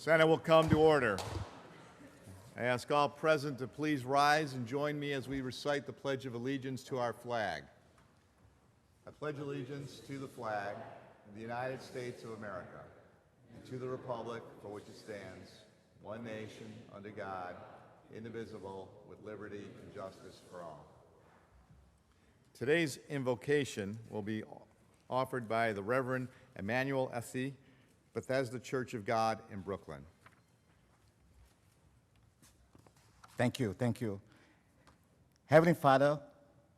Senate will come to order. I ask all present to please rise and join me as we recite the Pledge of Allegiance to our flag. I pledge allegiance to the flag of the United States of America and to the republic for which it stands, one nation, under God, indivisible, with liberty and justice for all. Today's invocation will be offered by the Reverend Emmanuel Essie, Bethesda Church of God in Brooklyn. Thank you, thank you. Heavenly Father,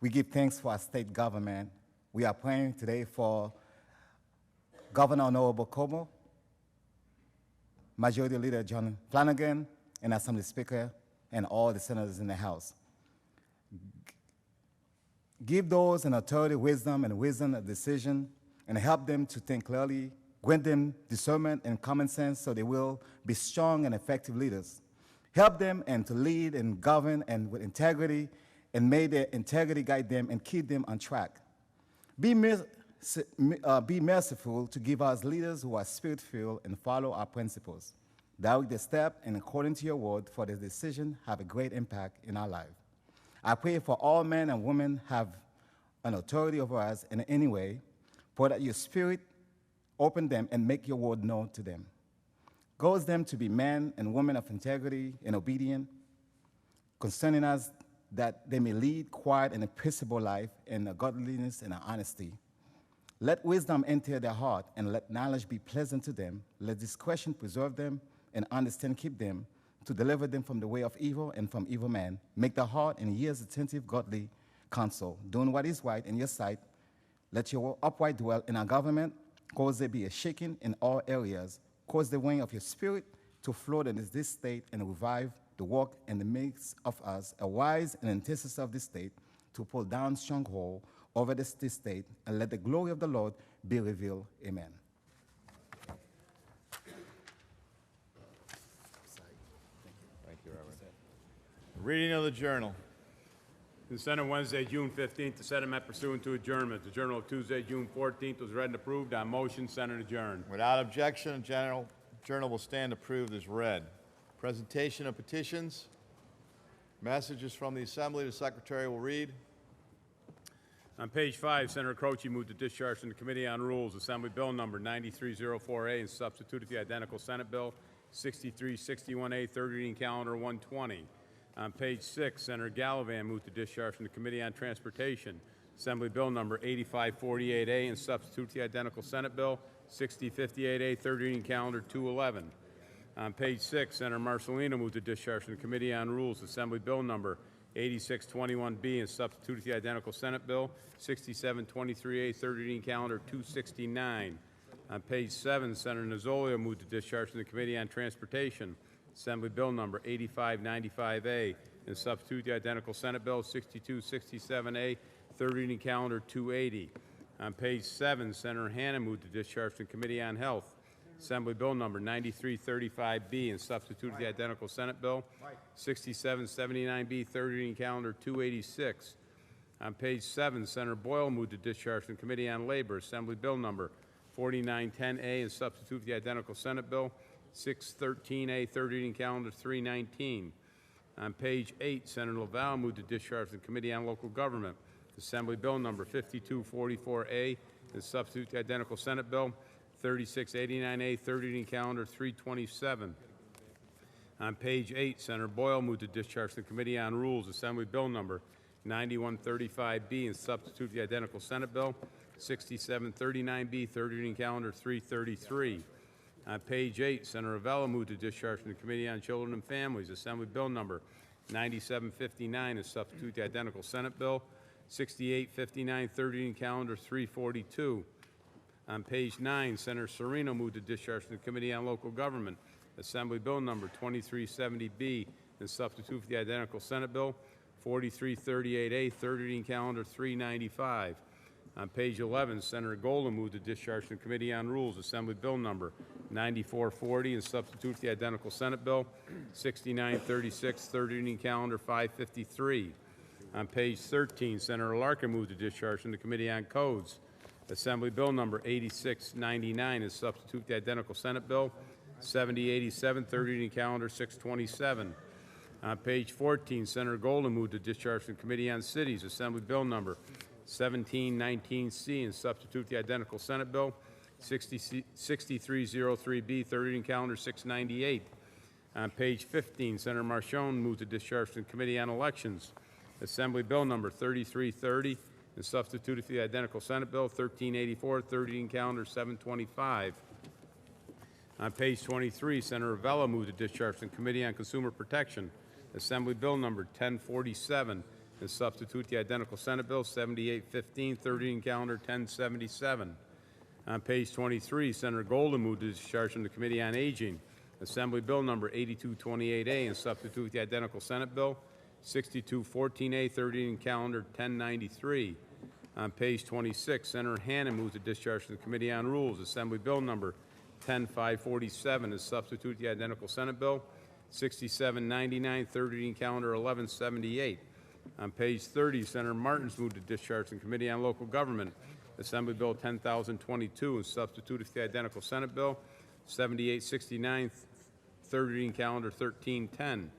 we give thanks for our state government. We are praying today for Governor Honorable Como, Majority Leader John Flanagan, and Assembly Speaker, and all the senators in the House. Give those in authority wisdom of decision, and help them to think clearly, grant them discernment and common sense so they will be strong and effective leaders. Help them and to lead and govern and with integrity, and may their integrity guide them and keep them on track. Be merciful to give us leaders who are spirit-filled and follow our principles. Direct their step and according to your word, for this decision have a great impact in our life. I pray for all men and women have an authority over us in any way, for that your spirit open them and make your word known to them. Cause them to be men and women of integrity and obedient, concerning us that they may lead quiet and a peaceable life in a godliness and a honesty. Let wisdom enter their heart, and let knowledge be pleasant to them. Let discretion preserve them, and understand keep them, to deliver them from the way of evil and from evil men. Make their heart and ears attentive, godly counsel, doing what is right in your sight. Let your upright dwell in our government. Cause there be a shaking in all areas. Cause the wind of your spirit to float in this state and revive the work in the midst of us, a wise and intercessor of this state, to pull down stronghold over this state, and let the glory of the Lord be revealed. Amen. Thank you, Reverend. Reading of the journal. In the Senate Wednesday, June 15th, the Senate met pursuant to adjournment. The journal of Tuesday, June 14th was read and approved. On motion, Senate adjourned. Without objection, the journal will stand approved as read. Presentation of petitions. Messages from the Assembly. The Secretary will read. On page 5, Senator Croce moved to discharge from the Committee on Rules Assembly Bill number 9304A and substituted the identical Senate Bill 6361A, third reading calendar 120. On page 6, Senator Gallivan moved to discharge from the Committee on Transportation Assembly Bill number 8548A and substitute the identical Senate Bill 6058A, third reading calendar 211. On page 6, Senator Marcelino moved to discharge from the Committee on Rules Assembly Bill number 8621B and substitute the identical Senate Bill 6723A, third reading calendar 269. On page 7, Senator Nozzolio moved to discharge from the Committee on Transportation Assembly Bill number 8595A and substitute the identical Senate Bill 6267A, third reading calendar 280. On page 7, Senator Hannan moved to discharge from the Committee on Health Assembly Bill number 9335B and substitute the identical Senate Bill 6779B, third reading calendar 286. On page 7, Senator Boyle moved to discharge from the Committee on Labor Assembly Bill number 4910A and substitute the identical Senate Bill 613A, third reading calendar 319. On page 8, Senator Laval moved to discharge from the Committee on Local Government Assembly Bill number 5244A and substitute the identical Senate Bill 3689A, third reading calendar 327. On page 8, Senator Boyle moved to discharge from the Committee on Rules Assembly Bill number 9135B and substitute the identical Senate Bill 6739B, third reading calendar 333. On page 8, Senator Avella moved to discharge from the Committee on Children and Families Assembly Bill number 9759 and substitute the identical Senate Bill 6859, third reading calendar 342. On page 9, Senator Serino moved to discharge from the Committee on Local Government Assembly Bill number 2370B and substitute for the identical Senate Bill 4338A, third reading calendar 395. On page 11, Senator Golden moved to discharge from the Committee on Rules Assembly Bill number 9440 and substitute the identical Senate Bill 6936, third reading calendar 553. On page 13, Senator Larkin moved to discharge from the Committee on Codes Assembly Bill number 8699 and substitute the identical Senate Bill 7087, third reading calendar 627. On page 14, Senator Golden moved to discharge from Committee on Cities, Assembly Bill Number 1719C, and substitute the identical Senate Bill 6303B, third reading calendar 698. On page 15, Senator Marchone moved to discharge from Committee on Elections, Assembly Bill Number 3330, and substitute for the identical Senate Bill 1384, third reading calendar 725. On page 23, Senator Vella moved to discharge from Committee on Consumer Protection, Assembly Bill Number 1047, and substitute the identical Senate Bill 7815, third reading calendar 1077. On page 23, Senator Golden moved to discharge from the Committee on Aging, Assembly Bill Number 8228A, and substitute the identical Senate Bill 6214A, third reading calendar 1093. On page 26, Senator Hannan moves to discharge from the Committee on Rules, Assembly Bill Number 10547, and substitute the identical Senate Bill 6799, third reading calendar 1178. On page 30, Senator Martins moved to discharge from Committee on Local Government, Assembly Bill 10022, and substitute the identical Senate Bill 7869, third reading calendar 1310.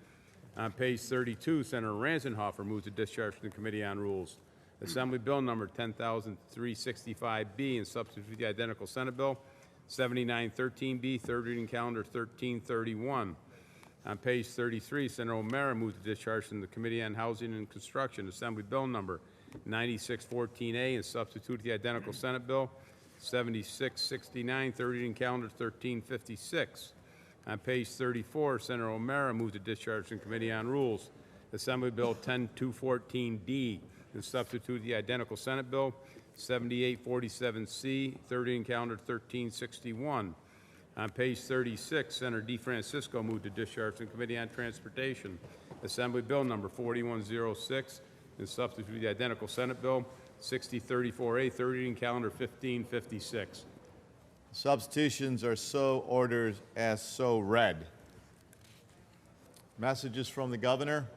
On page 32, Senator Ransenhofer moves to discharge from the Committee on Rules, Assembly Bill Number 10365B, and substitute the identical Senate Bill 7913B, third reading calendar 1331. On page 33, Senator O'Mara moved to discharge from the Committee on Housing and Construction, Assembly Bill Number 9614A, and substitute the identical Senate Bill 7669, third reading calendar 1356. On page 34, Senator O'Mara moved to discharge from Committee on Rules, Assembly Bill 10214D, and substitute the identical Senate Bill 7847C, third reading calendar 1361. On page 36, Senator DeFrancisco moved to discharge from Committee on Transportation, Assembly Bill Number 4106, and substitute the identical Senate Bill 6034A, third reading calendar 1556. Substitutions are so ordered as so read. Messages from the Governor.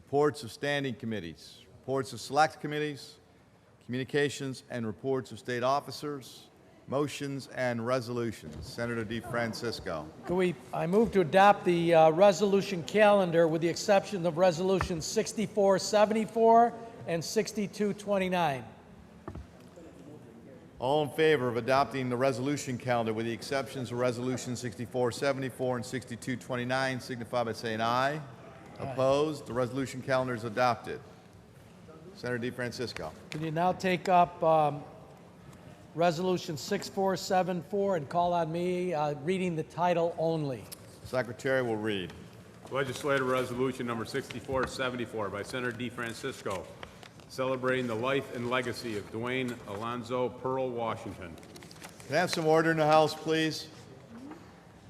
Reports of standing committees. Reports of select committees. Communications and reports of state officers. Motions and resolutions. Senator DeFrancisco. I move to adopt the resolution calendar with the exception of resolutions 6474 and 6229. All in favor of adopting the resolution calendar with the exceptions of resolutions 6474 and 6229 signify by saying aye. Opposed? The resolution calendar is adopted. Senator DeFrancisco. Can you now take up resolution 6474 and call on me reading the title only? Secretary will read. Legislative Resolution Number 6474 by Senator DeFrancisco, celebrating the life and legacy of Dwayne Alonzo Pearl Washington. Can I have some order in the House, please?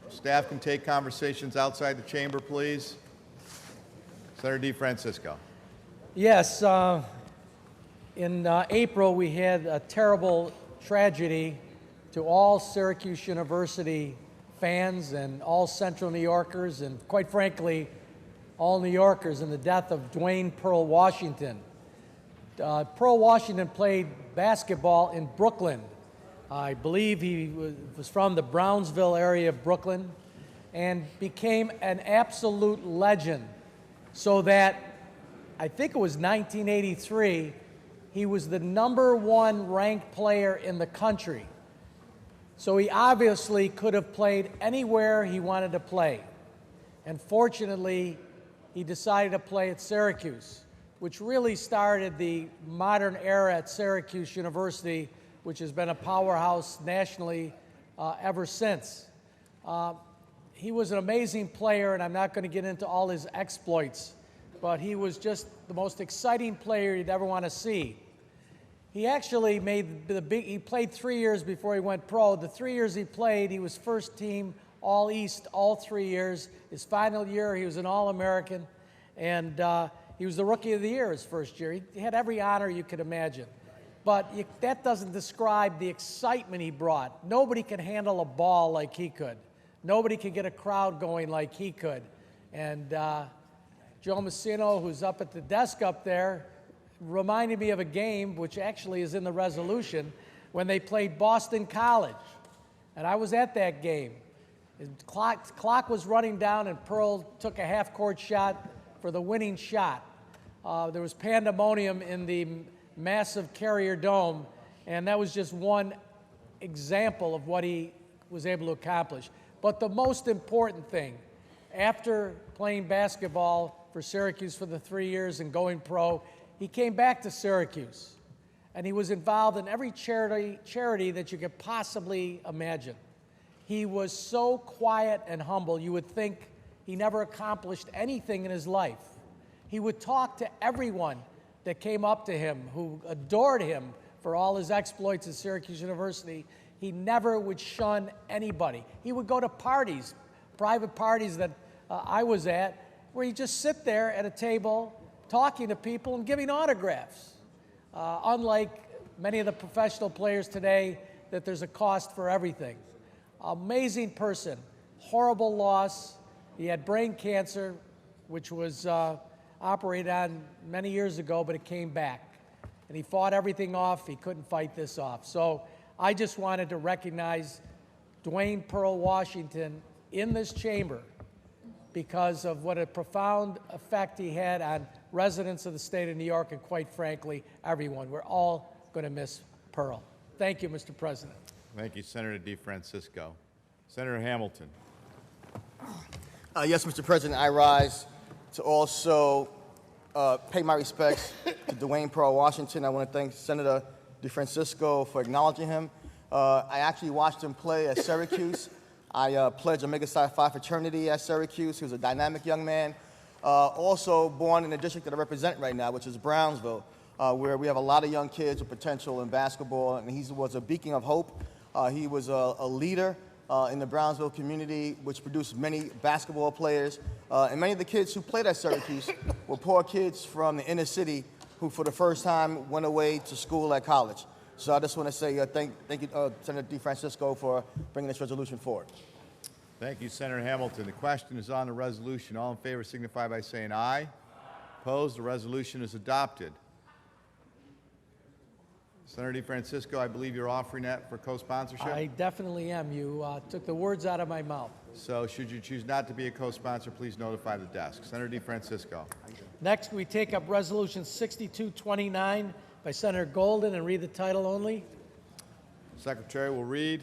Staff can take conversations outside the chamber, please. Senator DeFrancisco. Yes, in April we had a terrible tragedy to all Syracuse University fans and all Central New Yorkers and, quite frankly, all New Yorkers in the death of Dwayne Pearl Washington. Pearl Washington played basketball in Brooklyn. I believe he was from the Brownsville area of Brooklyn and became an absolute legend, so that I think it was 1983, he was the #1 ranked player in the country. So he obviously could have played anywhere he wanted to play. And fortunately, he decided to play at Syracuse, which really started the modern era at Syracuse University, which has been a powerhouse nationally ever since. He was an amazing player, and I'm not going to get into all his exploits, but he was just the most exciting player you'd ever want to see. He actually he played 3 years before he went pro. The 3 years he played, he was first team All-East all 3 years. His final year, he was an All-American, and he was the Rookie of the Year his first year. He had every honor you could imagine. But that doesn't describe the excitement he brought. Nobody could handle a ball like he could. Nobody could get a crowd going like he could. And Joe Messino, who's up at the desk up there, reminded me of a game, which actually is in the resolution, when they played Boston College. And I was at that game. The clock was running down, and Pearl took a half-court shot for the winning shot. There was pandemonium in the massive Carrier Dome, and that was just one example of what he was able to accomplish. But the most important thing, after playing basketball for Syracuse for the 3 years and going pro, he came back to Syracuse, and he was involved in every charity that you could possibly imagine. He was so quiet and humble, you would think he never accomplished anything in his life. He would talk to everyone that came up to him, who adored him for all his exploits at Syracuse University. He never would shun anybody. He would go to parties, private parties that I was at, where he'd just sit there at a table talking to people and giving autographs. Unlike many of the professional players today, that there's a cost for everything. Amazing person, horrible loss. He had brain cancer, which was operated on many years ago, but it came back. And he fought everything off. He couldn't fight this off. So I just wanted to recognize Dwayne Pearl Washington in this chamber because of what a profound effect he had on residents of the state of New York and, quite frankly, everyone. We're all going to miss Pearl. Thank you, Mr. President. Thank you, Senator DeFrancisco. Senator Hamilton. Yes, Mr. President, I rise to also pay my respects to Dwayne Pearl Washington. I want to thank Senator DeFrancisco for acknowledging him. I actually watched him play at Syracuse. I pledged Omega Psi Phi fraternity at Syracuse. He was a dynamic young man. Also born in the district that I represent right now, which is Brownsville, where we have a lot of young kids with potential in basketball, and he was a beacon of hope. He was a leader in the Brownsville community, which produced many basketball players. And many of the kids who played at Syracuse were poor kids from the inner city who, for the first time, went away to school at college. So I just want to say thank you, Senator DeFrancisco, for bringing this resolution forward. Thank you, Senator Hamilton. The question is on the resolution. All in favor signify by saying aye. Opposed? The resolution is adopted. Senator DeFrancisco, I believe you're offering that for co-sponsorship? I definitely am. You took the words out of my mouth. So should you choose not to be a co-sponsor, please notify the desk. Senator DeFrancisco. Next, we take up Resolution 6229 by Senator Golden and read the title only. Secretary will read.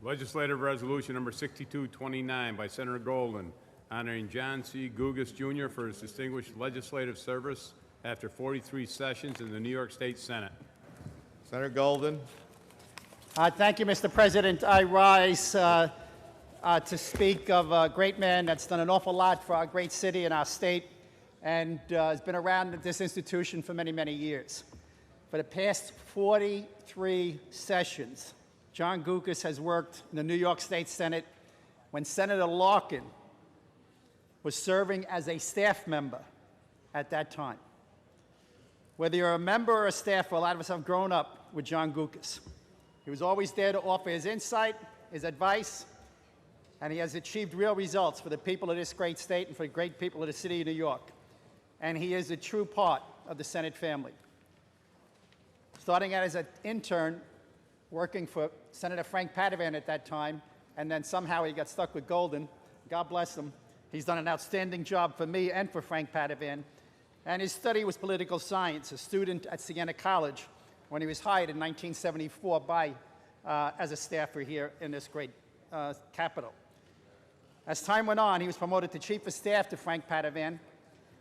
Legislative Resolution Number 6229 by Senator Golden, honoring John C. Gugas, Jr. for his distinguished legislative service after 43 sessions in the New York State Senate. Senator Golden. Thank you, Mr. President. I rise to speak of a great man that's done an awful lot for our great city and our state, and has been around at this institution for many, many years. For the past 43 sessions, John Gugas has worked in the New York State Senate when Senator Larkin was serving as a staff member at that time. Whether you're a member or a staffer, a lot of us have grown up with John Gugas. He was always there to offer his insight, his advice, and he has achieved real results for the people of this great state and for the great people of the city of New York. And he is a true part of the Senate family. Starting out as an intern, working for Senator Frank Padovan at that time, and then somehow he got stuck with Golden. God bless him. He's done an outstanding job for me and for Frank Padovan. And his study was political science, a student at Siena College when he was hired in 1974 as a staffer here in this great capital. As time went on, he was promoted to Chief of Staff to Frank Padovan.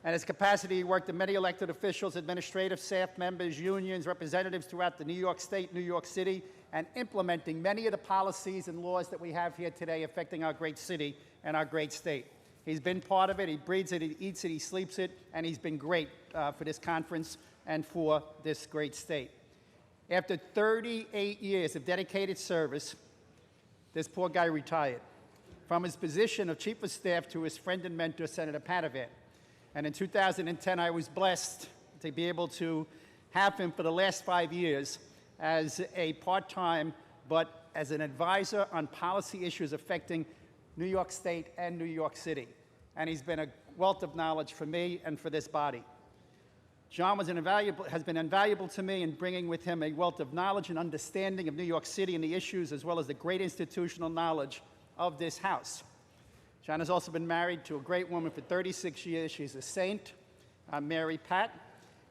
And his capacity, he worked with many elected officials, administrative staff members, unions, representatives throughout the New York State, New York City, and implementing many of the policies and laws that we have here today affecting our great city and our great state. He's been part of it, he breathes it, he eats it, he sleeps it, and he's been great for this conference and for this great state. After 38 years of dedicated service, this poor guy retired from his position of Chief of Staff to his friend and mentor, Senator Padovan. And in 2010, I was blessed to be able to have him for the last 5 years as a part-time, but as an advisor on policy issues affecting New York State and New York City. And he's been a wealth of knowledge for me and for this body. John has been invaluable to me in bringing with him a wealth of knowledge and understanding of New York City and the issues, as well as the great institutional knowledge of this House. John has also been married to a great woman for 36 years. She's a saint, Mary Pat.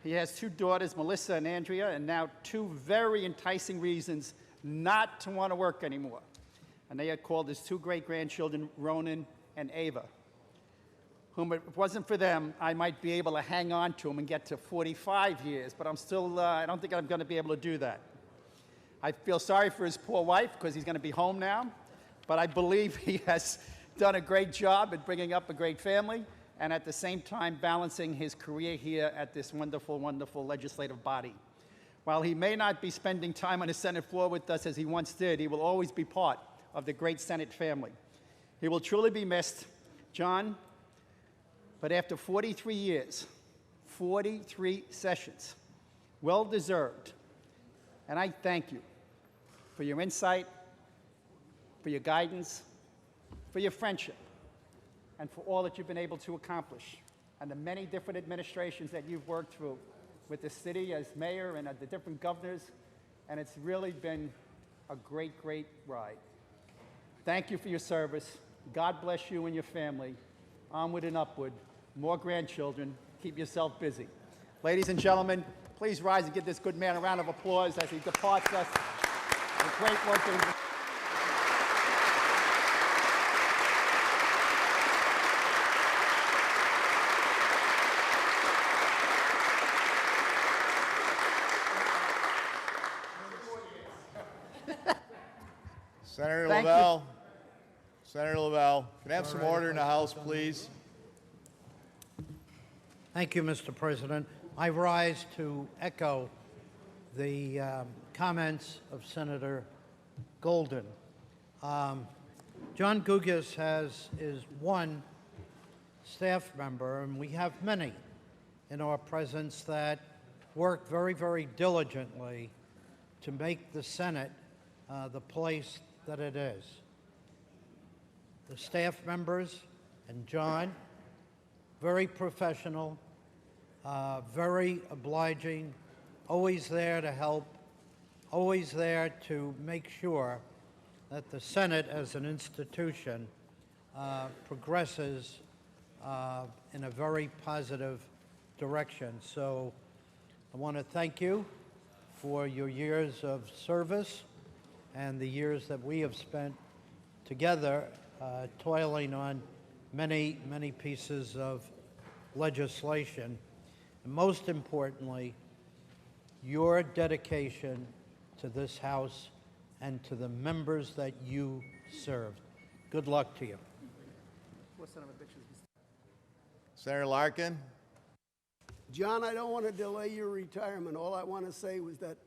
He has 2 daughters, Melissa and Andrea, and now 2 very enticing reasons not to want to work anymore. And they are called his 2 great-grandchildren, Ronan and Ava, whom, if it wasn't for them, I might be able to hang on to him and get to 45 years, but I'm still, I don't think I'm going to be able to do that. I feel sorry for his poor wife because he's going to be home now, but I believe he has done a great job at bringing up a great family and at the same time balancing his career here at this wonderful, wonderful legislative body. While he may not be spending time on the Senate floor with us as he once did, he will always be part of the great Senate family. He will truly be missed. John, but after 43 years, 43 sessions, well deserved. And I thank you for your insight, for your guidance, for your friendship, and for all that you've been able to accomplish, and the many different administrations that you've worked through with the city as mayor and the different governors, and it's really been a great, great ride. Thank you for your service. God bless you and your family. Onward and upward. More grandchildren. Keep yourself busy. Ladies and gentlemen, please rise and give this good man a round of applause as he departs us. A great work that he's Senator Thank you. Lavelle. Senator Lavelle, can I have some order in the House, please? Thank you, Mr. President. I rise to echo the comments of Senator Golden. John Gugas is one staff member, and we have many in our presence that work very, very diligently to make the Senate the place that it is. The staff members and John, very professional, very obliging, always there to help, always there to make sure that the Senate as an institution progresses in a very positive direction. So I want to thank you for your years of service and the years that we have spent together toiling on many, many pieces of legislation. And most importantly, your dedication to this House and to the members that you served. Good luck to you. Senator Larkin. John, I don't want to delay your retirement. All I want to say was that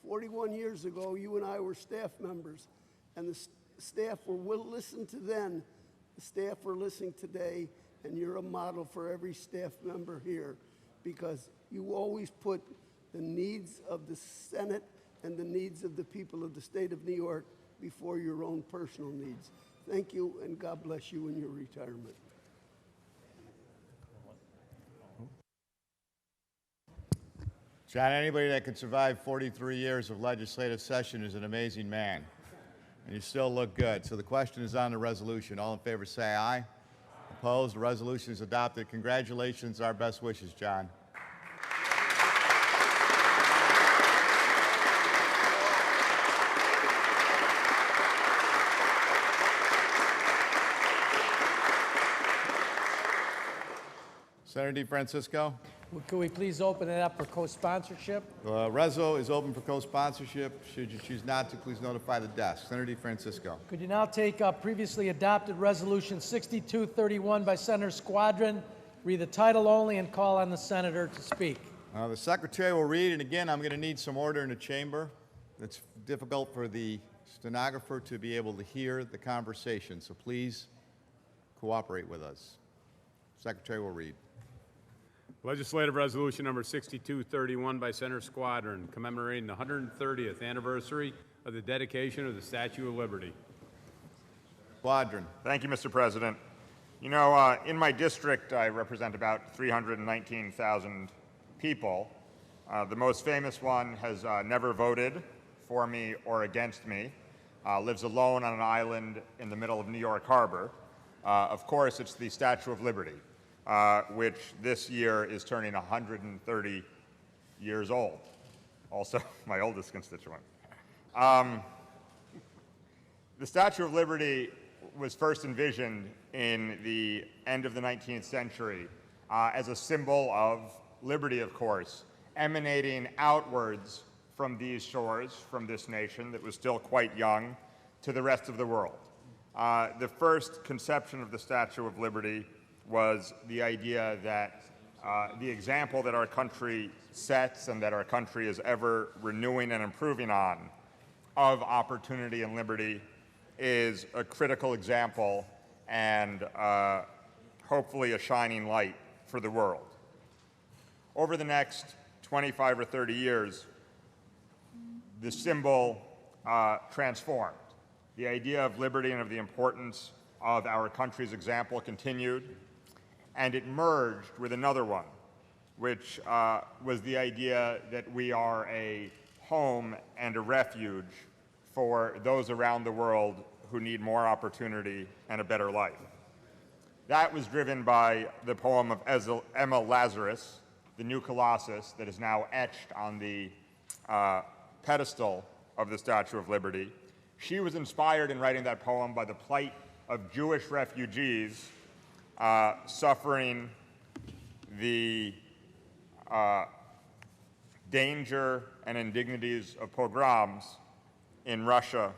41 years ago, you and I were staff members, and the staff were listened to then. The staff were listening today, and you're a model for every staff member here because you always put the needs of the Senate and the needs of the people of the state of New York before your own personal needs. Thank you, and God bless you in your retirement. John, anybody that can survive 43 years of legislative session is an amazing man. And you still look good. So the question is on the resolution. All in favor say aye. Opposed? The resolution is adopted. Congratulations. Our best wishes, John. Senator DeFrancisco. Could we please open it up for co-sponsorship? Reso is open for co-sponsorship. Should you choose not to, please notify the desk. Senator DeFrancisco. Could you now take up previously adopted Resolution 6231 by Senator Squadron, read the title only, and call on the senator to speak? The secretary will read, and again, I'm going to need some order in the chamber. It's difficult for the stenographer to be able to hear the conversation, so please cooperate with us. Secretary will read. Legislative Resolution Number 6231 by Senator Squadron, commemorating the 130th anniversary of the dedication of the Statue of Liberty. Squadron. Thank you, Mr. President. You know, in my district, I represent about 319,000 people. The most famous one has never voted for me or against me. lives alone on an island in the middle of New York Harbor. Of course, it's the Statue of Liberty, which this year is turning 130 years old. Also, my oldest constituent. The Statue of Liberty was first envisioned in the end of the 19th century as a symbol of liberty, of course, emanating outwards from these shores, from this nation that was still quite young, to the rest of the world. The first conception of the Statue of Liberty was the idea that the example that our country sets and that our country is ever renewing and improving on of opportunity and liberty is a critical example and hopefully a shining light for the world. Over the next 25 or 30 years, the symbol transformed. The idea of liberty and of the importance of our country's example continued, and it merged with another one, which was the idea that we are a home and a refuge for those around the world who need more opportunity and a better life. That was driven by the poem of Emma Lazarus, The New Colossus, that is now etched on the pedestal of the Statue of Liberty. She was inspired in writing that poem by the plight of Jewish refugees suffering the danger and indignities of pogroms in Russia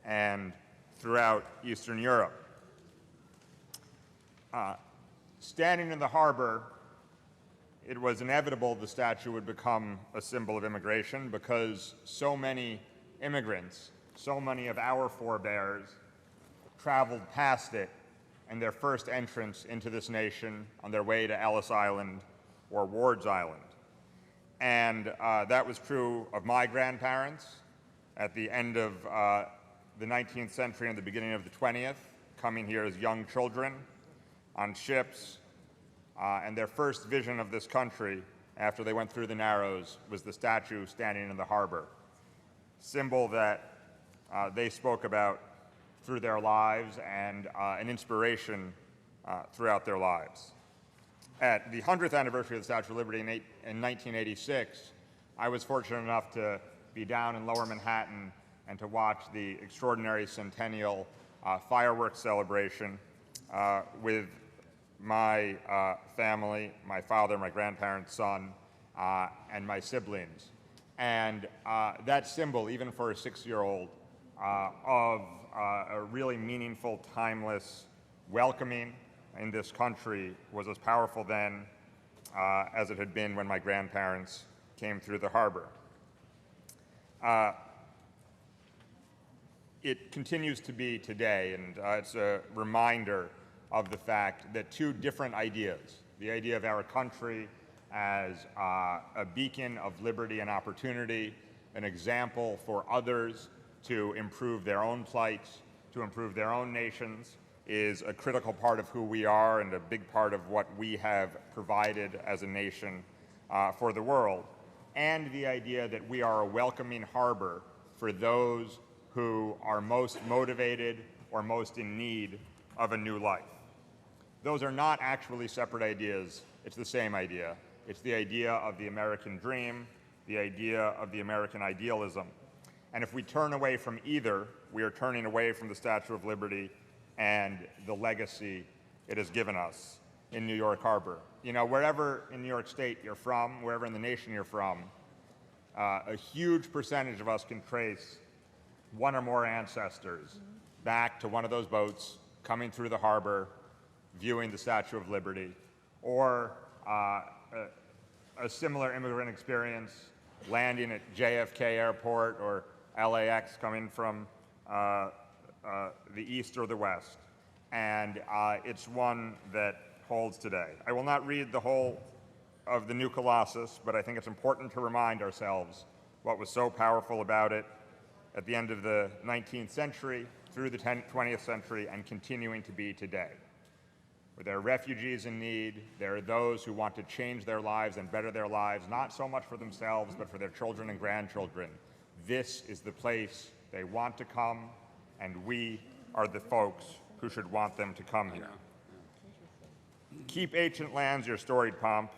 and throughout Eastern Europe. Standing in the harbor, it was inevitable the statue would become a symbol of immigration because so many immigrants, so many of our forebears, traveled past it and their first entrance into this nation on their way to Ellis Island or Ward's Island. And that was true of my grandparents at the end of the 19th century and the beginning of the 20th, coming here as young children on ships. And their first vision of this country after they went through the Narrows was the statue standing in the harbor, symbol that they spoke about through their lives and an inspiration throughout their lives. At the 100th anniversary of the Statue of Liberty in 1986, I was fortunate enough to be down in Lower Manhattan and to watch the extraordinary centennial fireworks celebration with my family, my father, my grandparents' son, and my siblings. And that symbol, even for a 6-year-old, of a really meaningful, timeless welcoming in this country was as powerful then as it had been when my grandparents came through the harbor. It continues to be today, and it's a reminder of the fact that two different ideas, the idea of our country as a beacon of liberty and opportunity, an example for others to improve their own plights, to improve their own nations, is a critical part of who we are and a big part of what we have provided as a nation for the world. And the idea that we are a welcoming harbor for those who are most motivated or most in need of a new life. Those are not actually separate ideas. It's the same idea. It's the idea of the American dream, the idea of the American idealism. And if we turn away from either, we are turning away from the Statue of Liberty and the legacy it has given us in New York Harbor. You know, wherever in New York State you're from, wherever in the nation you're from, a huge percentage of us can trace one or more ancestors back to one of those boats coming through the harbor, viewing the Statue of Liberty, or a similar immigrant experience landing at JFK Airport or LAX coming from the east or the west. And it's one that holds today. I will not read the whole of the New Colossus, but I think it's important to remind ourselves what was so powerful about it at the end of the 19th century, through the 20th century, and continuing to be today. Where there are refugees in need, there are those who want to change their lives and better their lives, not so much for themselves, but for their children and grandchildren. This is the place they want to come, and we are the folks who should want them to come here. Keep ancient lands your storied pomp,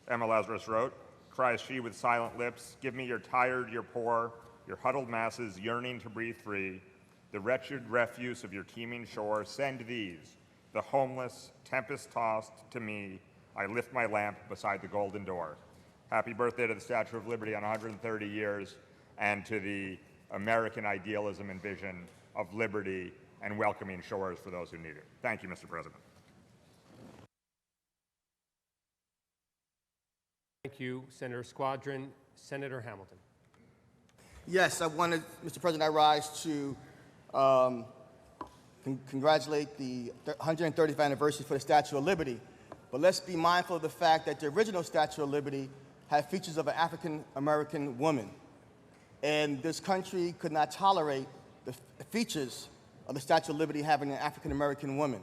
Emma Lazarus wrote. Cries she with silent lips, give me your tired, your poor, your huddled masses yearning to breathe free, the wretched refuse of your teeming shore. Send these, the homeless, tempest-tossed, to me. I lift my lamp beside the golden door. Happy birthday to the Statue of Liberty on 130 years, and to the American idealism and vision of liberty and welcoming shores for those who need it. Thank you, Mr. President. Thank you, Senator Squadron. Senator Hamilton. Yes, I wanted, Mr. President, I rise to congratulate the 135th anniversary for the Statue of Liberty. But let's be mindful of the fact that the original Statue of Liberty had features of an African-American woman. And this country could not tolerate the features of the Statue of Liberty having an African-American woman.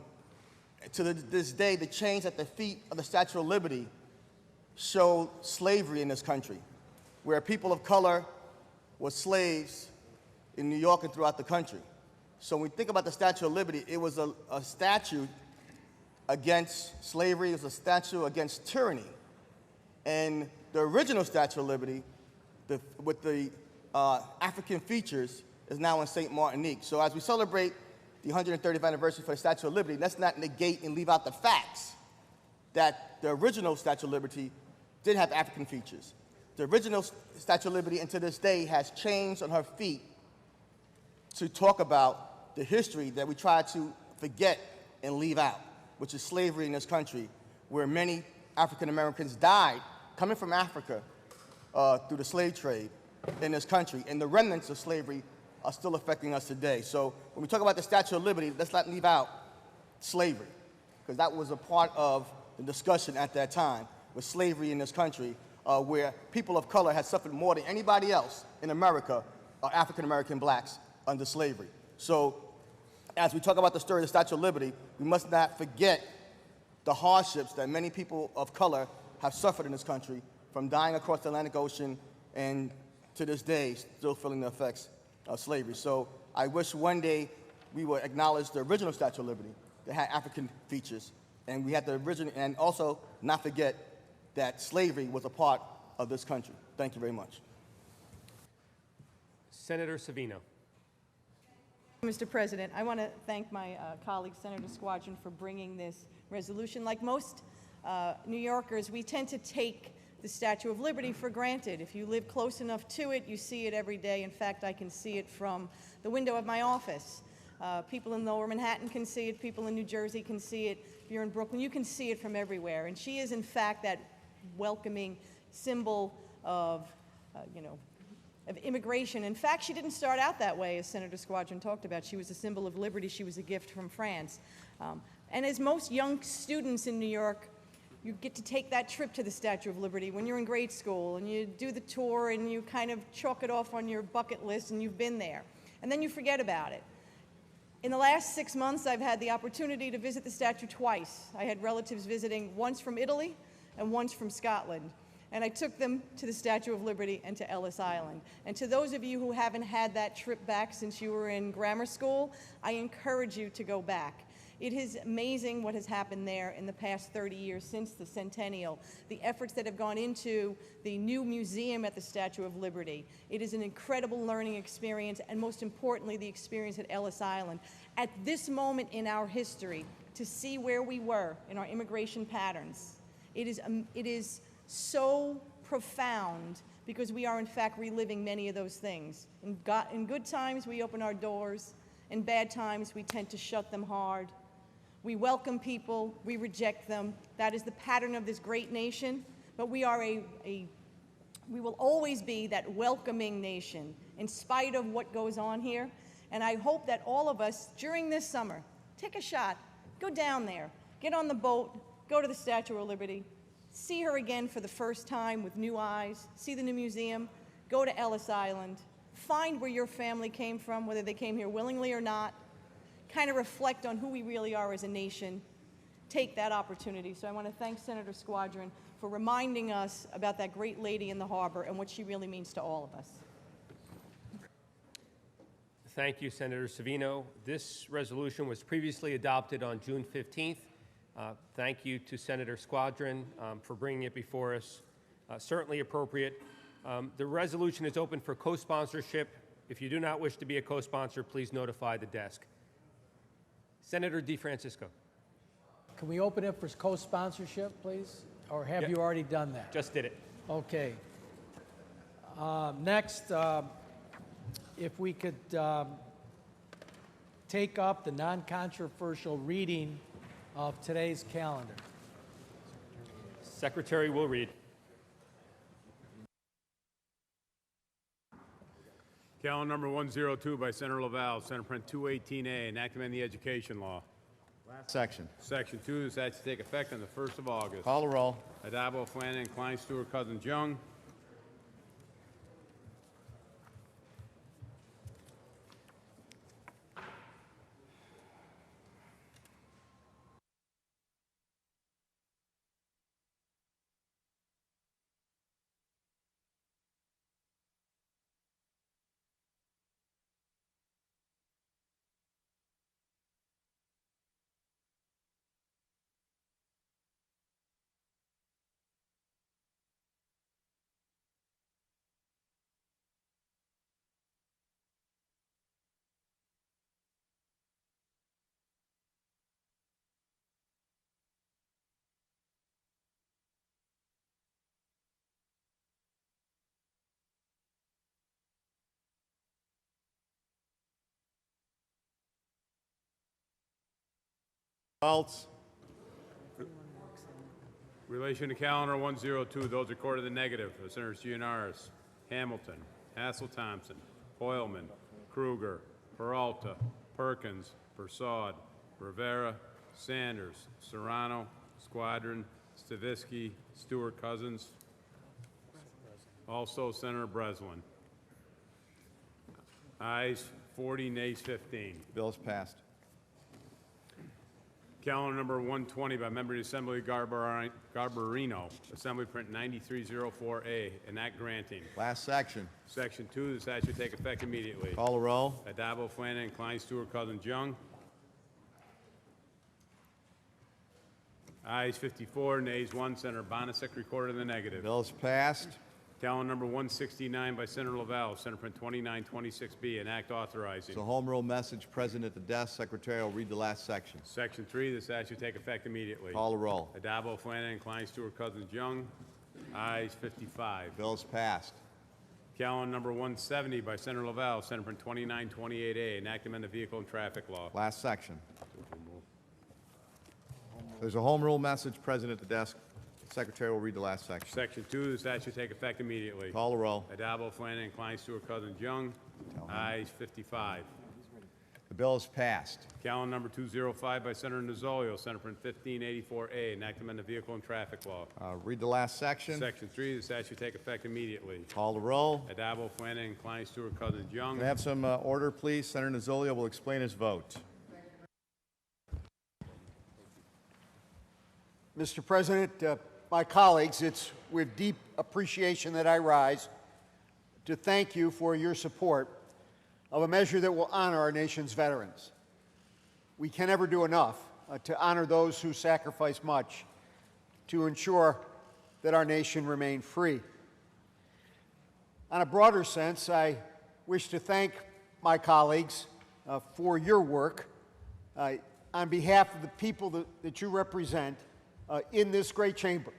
To this day, the chains at the feet of the Statue of Liberty show slavery in this country, where people of color were slaves in New York and throughout the country. So when we think about the Statue of Liberty, it was a statue against slavery, it was a statue against tyranny. And the original Statue of Liberty, with the African features, is now in St. Martinique. So as we celebrate the 135th anniversary for the Statue of Liberty, let's not negate and leave out the facts that the original Statue of Liberty did have African features. The original Statue of Liberty, and to this day, has chains on her feet to talk about the history that we try to forget and leave out, which is slavery in this country, where many African Americans died coming from Africa through the slave trade in this country, and the remnants of slavery are still affecting us today. So when we talk about the Statue of Liberty, let's not leave out slavery, because that was a part of the discussion at that time, with slavery in this country, where people of color had suffered more than anybody else in America, African-American blacks, under slavery. So as we talk about the story of the Statue of Liberty, we must not forget the hardships that many people of color have suffered in this country, from dying across the Atlantic Ocean and to this day still feeling the effects of slavery. So I wish one day we would acknowledge the original Statue of Liberty that had African features, and we had the original, and also not forget that slavery was a part of this country. Thank you very much. Senator Savino. Mr. President, I want to thank my colleague, Senator Squadron, for bringing this resolution. Like most New Yorkers, we tend to take the Statue of Liberty for granted. If you live close enough to it, you see it every day. In fact, I can see it from the window of my office. People in Lower Manhattan can see it. People in New Jersey can see it. If you're in Brooklyn, you can see it from everywhere. And she is, in fact, that welcoming symbol of, of immigration. In fact, she didn't start out that way, as Senator Squadron talked about. She was a symbol of liberty. She was a gift from France. And as most young students in New York, you get to take that trip to the Statue of Liberty when you're in grade school, and you do the tour, and you kind of chalk it off on your bucket list, and you've been there. And then you forget about it. In the last 6 months, I've had the opportunity to visit the statue twice. I had relatives visiting, once from Italy and once from Scotland. And I took them to the Statue of Liberty and to Ellis Island. And to those of you who haven't had that trip back since you were in grammar school, I encourage you to go back. It is amazing what has happened there in the past 30 years since the centennial, the efforts that have gone into the new museum at the Statue of Liberty. It is an incredible learning experience, and most importantly, the experience at Ellis Island. At this moment in our history, to see where we were in our immigration patterns, it is so profound, because we are in fact reliving many of those things. In good times, we open our doors. In bad times, we tend to shut them hard. We welcome people, we reject them. That is the pattern of this great nation, but we are we will always be that welcoming nation in spite of what goes on here. And I hope that all of us during this summer, take a shot, go down there, get on the boat, go to the Statue of Liberty, see her again for the first time with new eyes, see the new museum, go to Ellis Island, find where your family came from, whether they came here willingly or not, kind of reflect on who we really are as a nation, take that opportunity. So I want to thank Senator Squadron for reminding us about that great lady in the harbor and what she really means to all of us. Thank you, Senator Savino. This resolution was previously adopted on June 15th. Thank you to Senator Squadron for bringing it before us. Certainly appropriate. The resolution is open for co-sponsorship. If you do not wish to be a co-sponsor, please notify the desk. Senator DeFrancisco. Can we open it for co-sponsorship, please? Or have you already done that? Just did it. Okay. Next, if we could take up the non-controversial reading of today's calendar. Secretary will read. Calendar number 102 by Senator Laval, Senate Print 218A, enacting the education law. Last section. Section 2, this act to take effect on the 1st of August. Call the roll. Addabbo, Flanagan, Klein, Stewart, Cousins, Young. Results. Relation to calendar 102, those recorded in the negative. Senators Gianaris, Hamilton, Hassel-Thompson, Hoylman, Kruger, Peralta, Perkins, Persaud, Rivera, Sanders, Serrano, Squadron, Stavisky, Stewart Cousins. Also Senator Breslin. Ayes 40, nays 15. Bill is passed. Calendar number 120 by Member of the Assembly Garbarino, Assembly Print 9304A, an act granting. Last section. Section 2, this act should take effect immediately. Call the roll. Addabbo, Flanagan, Klein, Stewart, Cousins, Young. Ayes 54, nays 1. Senator Bonasek recorded in the negative. Bill is passed. Calendar number 169 by Senator Laval, Senate Print 2926B, an act authorizing. It's a home rule message present at the desk. Secretary will read the last section. Section 3, this act should take effect immediately. Call the roll. Addabbo, Flanagan, Klein, Stewart, Cousins, Young. Ayes 55. Bill is passed. Calendar number 170 by Senator Laval, Senate Print 2928A, an act to amend the vehicle and traffic law. Last section. There's a home rule message present at the desk. Secretary will read the last section. Section 2, this act should take effect immediately. Call the roll. Addabbo, Flanagan, Klein, Stewart, Cousins, Young. Ayes 55. The bill is passed. Calendar number 205 by Senator Nozzolio, Senate Print 1584A, an act to amend the vehicle and traffic law. Read the last section. Section 3, this act should take effect immediately. Call the roll. Addabbo, Flanagan, Klein, Stewart, Cousins, Young. Can I have some order, please? Senator Nozzolio will explain his vote. Mr. President, my colleagues, it's with deep appreciation that I rise to thank you for your support of a measure that will honor our nation's veterans. We can never do enough to honor those who sacrifice much to ensure that our nation remain free. On a broader sense, I wish to thank my colleagues for your work on behalf of the people that you represent in this great chamber.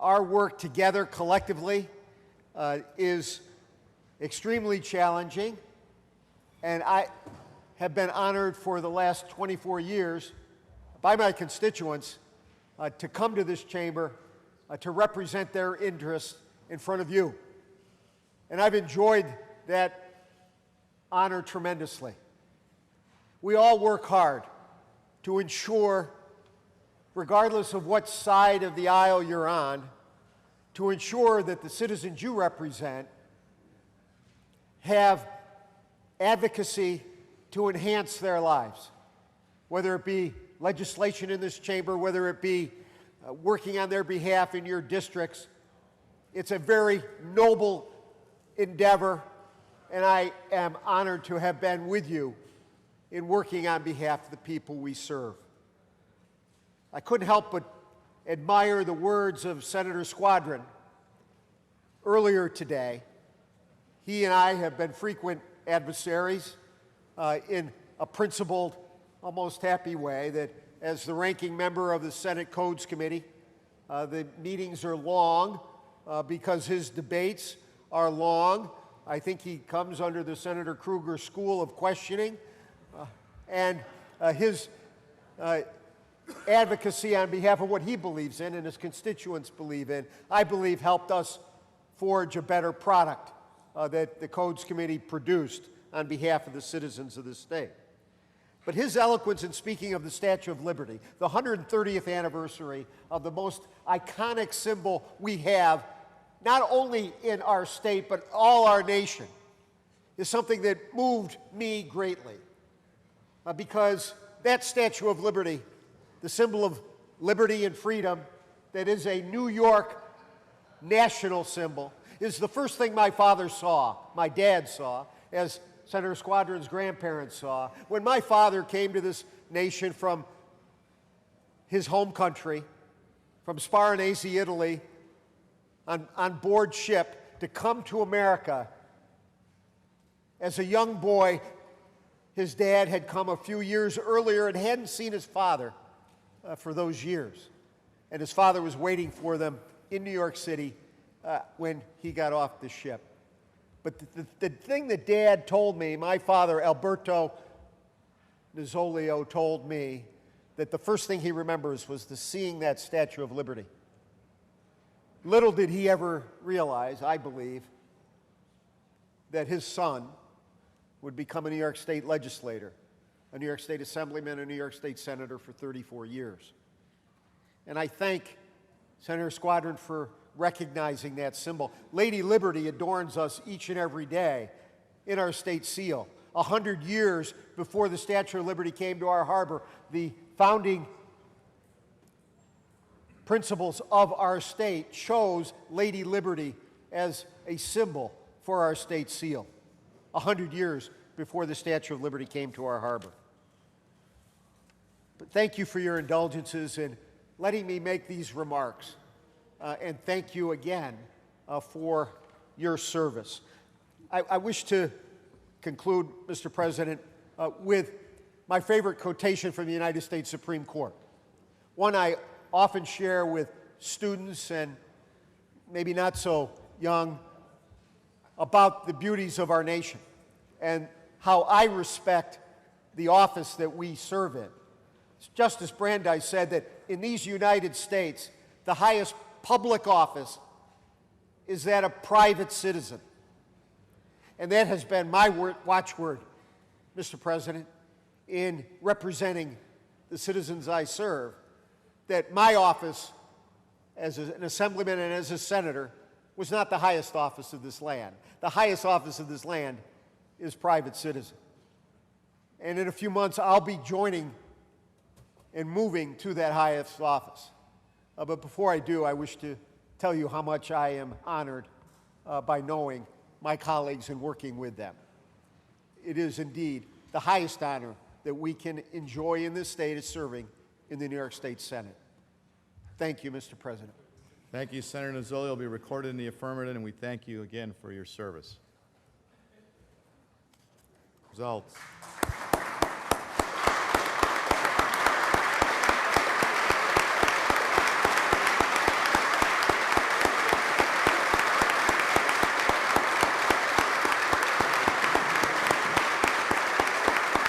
Our work together collectively is extremely challenging, and I have been honored for the last 24 years by my constituents to come to this chamber to represent their interests in front of you. And I've enjoyed that honor tremendously. We all work hard to ensure, regardless of what side of the aisle you're on, to ensure that the citizens you represent have advocacy to enhance their lives, whether it be legislation in this chamber, whether it be working on their behalf in your districts. It's a very noble endeavor, and I am honored to have been with you in working on behalf of the people we serve. I couldn't help but admire the words of Senator Squadron earlier today. He and I have been frequent adversaries in a principled, almost happy way, that as the ranking member of the Senate Codes Committee, the meetings are long because his debates are long. I think he comes under the Senator Krueger School of Questioning, and his advocacy on behalf of what he believes in and his constituents believe in, I believe helped us forge a better product that the Codes Committee produced on behalf of the citizens of the state. But his eloquence in speaking of the Statue of Liberty, the 130th anniversary of the most iconic symbol we have, not only in our state, but all our nation, is something that moved me greatly. Because that Statue of Liberty, the symbol of liberty and freedom, that is a New York national symbol, is the first thing my father saw, my dad saw, as Senator Squadron's grandparents saw. When my father came to this nation from his home country, from Sparanese, Italy, on board ship to come to America, as a young boy, his dad had come a few years earlier and hadn't seen his father for those years. And his father was waiting for them in New York City when he got off the ship. But the thing that Dad told me, my father, Alberto Nizzolio, told me that the first thing he remembers was seeing that Statue of Liberty. Little did he ever realize, I believe, that his son would become a New York State legislator, a New York State Assemblyman, a New York State Senator for 34 years. And I thank Senator Squadron for recognizing that symbol. Lady Liberty adorns us each and every day in our state seal. 100 years before the Statue of Liberty came to our harbor, the founding principles of our state chose Lady Liberty as a symbol for our state seal. 100 years before the Statue of Liberty came to our harbor. But thank you for your indulgences in letting me make these remarks. And thank you again for your service. I wish to conclude, Mr. President, with my favorite quotation from the United States Supreme Court. One I often share with students and maybe not so young about the beauties of our nation and how I respect the office that we serve in. Justice Brandeis said that in these United States, the highest public office is that of private citizen. And that has been my watchword, Mr. President, in representing the citizens I serve, that my office as an assemblyman and as a senator was not the highest office of this land. The highest office of this land is private citizen. And in a few months, I'll be joining and moving to that highest office. But before I do, I wish to tell you how much I am honored by knowing my colleagues and working with them. It is indeed the highest honor that we can enjoy in this state is serving in the New York State Senate. Thank you, Mr. President. Thank you, Senator Nizzolio. It will be recorded in the affirmative, and we thank you again for your service. Results.